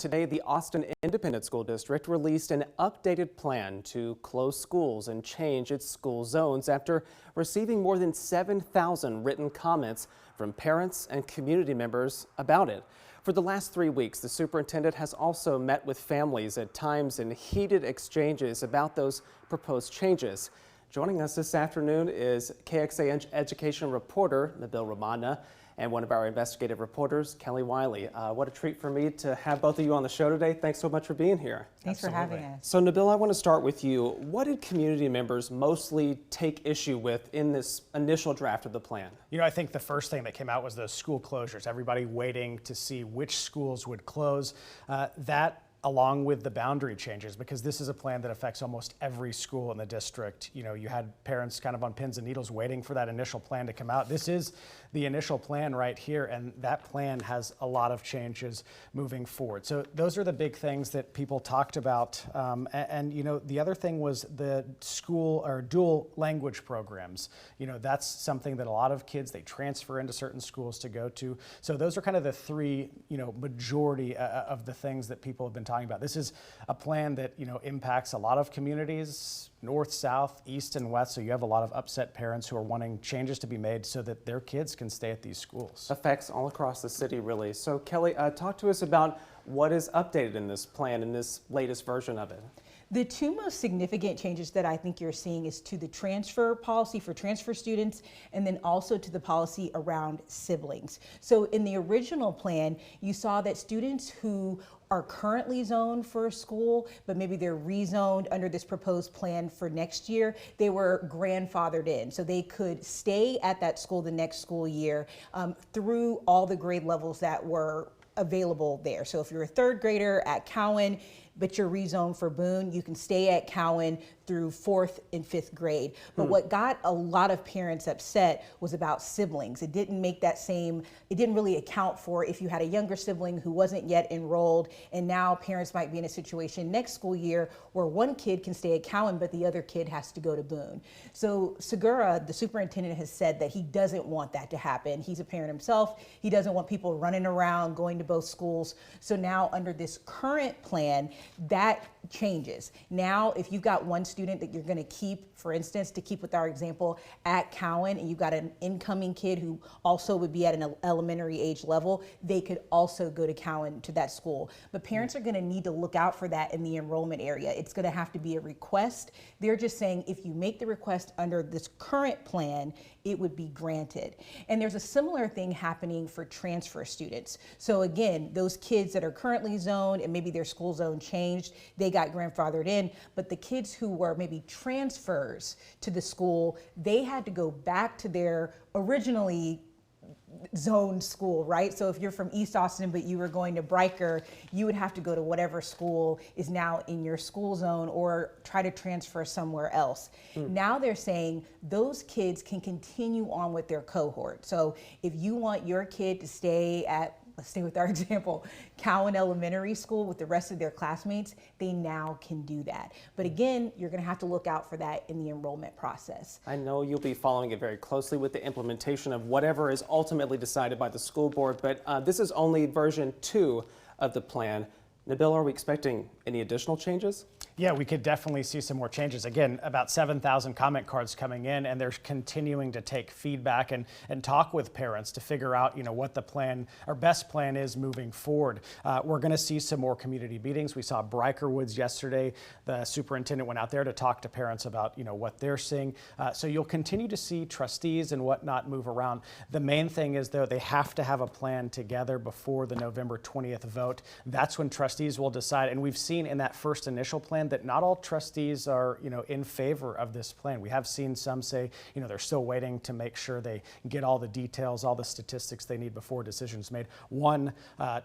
Today, the Austin Independent School District released an updated plan to close schools and change its school zones after receiving more than 7,000 written comments from parents and community members about it. For the last 3 weeks, the superintendent has also met with families at times in heated exchanges about those proposed changes. Joining us this afternoon is KXAN education reporter Nabil Ramana and one of our investigative reporters, Kelly Wiley. What a treat for me to have both of you on the show today. Thanks so much for being here. Thanks for having us. So Nabil, I want to start with you. What did community members mostly take issue with in this initial draft of the plan? You know, I think the first thing that came out was the school closures. Everybody waiting to see which schools would close. That along with the boundary changes, because this is a plan that affects almost every school in the district. You know, you had parents kind of on pins and needles waiting for that initial plan to come out. This is the initial plan right here, and that plan has a lot of changes moving forward. So those are the big things that people talked about. And you know, the other thing was the school or dual language programs. You know, that's something that a lot of kids, they transfer into certain schools to go to. So those are kind of the three, you know, majority of the things that people have been talking about. This is a plan that, you know, impacts a lot of communities, north, south, east, and west. So you have a lot of upset parents who are wanting changes to be made so that their kids can stay at these schools. Affects all across the city, really. So Kelly, talk to us about what is updated in this plan, in this latest version of it. The two most significant changes that I think you're seeing is to the transfer policy for transfer students, and then also to the policy around siblings. So in the original plan, you saw that students who are currently zoned for a school, but maybe they're rezoned under this proposed plan for next year, they were grandfathered in. So they could stay at that school the next school year through all the grade levels that were available there. So if you're a third grader at Cowan, but you're rezoned for Boone, you can stay at Cowan through 4th and 5th grade. But what got a lot of parents upset was about siblings. It didn't make that same, it didn't really account for if you had a younger sibling who wasn't yet enrolled, and now parents might be in a situation next school year where one kid can stay at Cowan, but the other kid has to go to Boone. So Segura, the superintendent, has said that he doesn't want that to happen. He's a parent himself. He doesn't want people running around, going to both schools. So now under this current plan, that changes. Now, if you've got one student that you're going to keep, for instance, to keep with our example at Cowan, and you've got an incoming kid who also would be at an elementary age level, they could also go to Cowan to that school. But parents are going to need to look out for that in the enrollment area. It's going to have to be a request. They're just saying if you make the request under this current plan, it would be granted. And there's a similar thing happening for transfer students. So again, those kids that are currently zoned and maybe their school zone changed, they got grandfathered in, but the kids who were maybe transfers to the school, they had to go back to their originally zoned school, right? So if you're from East Austin, but you were going to Breiker, you would have to go to whatever school is now in your school zone or try to transfer somewhere else. Now they're saying those kids can continue on with their cohort. So if you want your kid to stay at, let's stay with our example, Cowan Elementary School with the rest of their classmates, they now can do that. But again, you're going to have to look out for that in the enrollment process. I know you'll be following it very closely with the implementation of whatever is ultimately decided by the school board, but this is only version 2 of the plan. Nabil, are we expecting any additional changes? Yeah, we could definitely see some more changes. Again, about 7,000 comment cards coming in, and they're continuing to take feedback and talk with parents to figure out, you know, what the plan, our best plan is moving forward. We're going to see some more community meetings. We saw Breiker Woods yesterday. The superintendent went out there to talk to parents about, you know, what they're seeing. So you'll continue to see trustees and whatnot move around. The main thing is, though, they have to have a plan together before the November 20th vote. That's when trustees will decide. And we've seen in that first initial plan that not all trustees are, you know, in favor of this plan. We have seen some say, you know, they're still waiting to make sure they get all the details, all the statistics they need before decisions made. One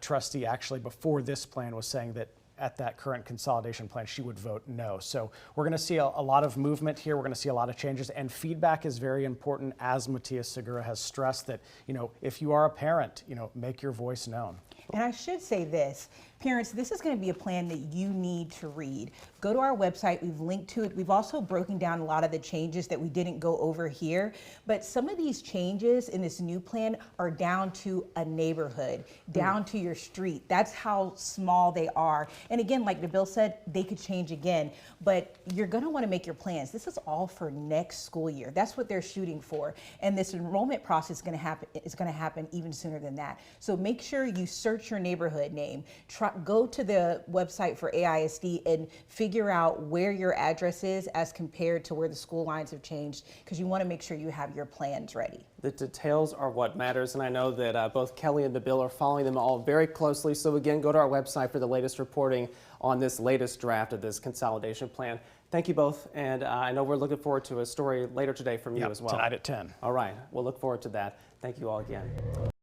trustee actually before this plan was saying that at that current consolidation plan, she would vote no. So we're going to see a lot of movement here. We're going to see a lot of changes, and feedback is very important, as Matias Segura has stressed that, you know, if you are a parent, you know, make your voice known. And I should say this, Parents, this is going to be a plan that you need to read. Go to our website. We've linked to it. We've also broken down a lot of the changes that we didn't go over here. But some of these changes in this new plan are down to a neighborhood, down to your street. That's how small they are. And again, like the bill said, they could change again. But you're going to want to make your plans. This is all for next school year. That's what they're shooting for. And this enrollment process is going to happen even sooner than that. So make sure you search your neighborhood name. Go to the website for AISD and figure out where your address is as compared to where the school lines have changed, because you want to make sure you have your plans ready. The details are what matters, and I know that both Kelly and the bill are following them all very closely. So again, go to our website for the latest reporting on this latest draft of this consolidation plan. Thank you both, and I know we're looking forward to a story later today from you as well. Tonight at 10. All right, we'll look forward to that. Thank you all again.